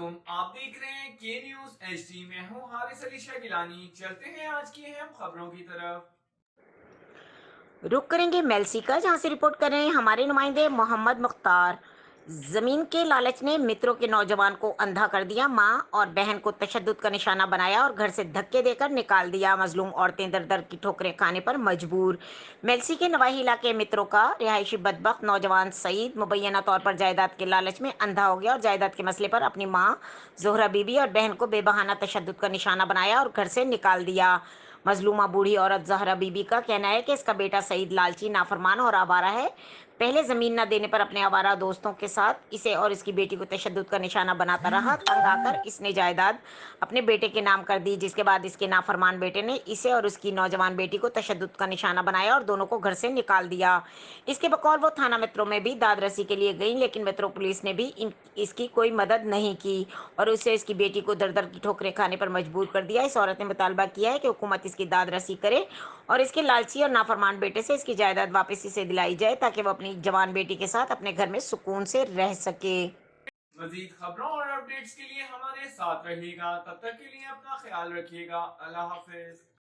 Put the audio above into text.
वालेकुम। आप देख रहे हैं के न्यूज एचडी। मैं हूं हारिस अली शाह गिलानी। चलते हैं आज की अहम खबरों की तरफ। रुक करेंगे मेलसी का, जहां से रिपोर्ट कर रहे हैं हमारे नुमाइंदे मोहम्मद मुख्तार। जमीन के लालच ने मित्रों के नौजवान को अंधा कर दिया। मां और बहन को तशद्दुद का निशाना बनाया और घर से धक्के देकर निकाल दिया। मजलूम औरतें दर दर की ठोकरें खाने पर मजबूर। मेलसी के नवाही इलाके मित्रों का रिहायशी बदबख्त नौजवान सईद मुबैना तौर पर जायदाद के लालच में अंधा हो गया और जायदाद के मसले पर अपनी मां जोहरा बीबी और बहन को बेबहाना तशद्दुद का निशाना बनाया और घर से निकाल दिया। मजलूमा बूढ़ी औरत जहरा बीबी का कहना है कि इसका बेटा सईद लालची, नाफरमान और आवारा है। पहले जमीन न देने पर अपने आवारा दोस्तों के साथ इसे और इसकी बेटी को तशद्दुद का निशाना बनाता रहा। तंग आकर इसने जायदाद अपने बेटे के नाम कर दी, जिसके बाद इसके नाफरमान बेटे ने इसे और उसकी नौजवान बेटी को तशद्दुद का निशाना बनाया और दोनों को घर से निकाल दिया। इसके बकौल वो थाना मित्रों में भी दाद रसी के लिए गई, लेकिन मित्रों पुलिस ने भी इसकी कोई मदद नहीं की और उसे इसकी बेटी को दर दर की ठोकरें खाने पर मजबूर कर दिया। इस औरत ने मुतालबा किया है कि हुकूमत इसकी दाद रसी करे और इसके लालची और नाफरमान बेटे से इसकी जायदाद वापस इसे दिलाई जाए, ताकि वो अपनी जवान बेटी के साथ अपने घर में सुकून से रह सके। मजीद खबरों और अपडेट्स के लिए हमारे साथ रहिएगा। तब तक के लिए अपना ख्याल रखिएगा। अल्लाह हाफिज।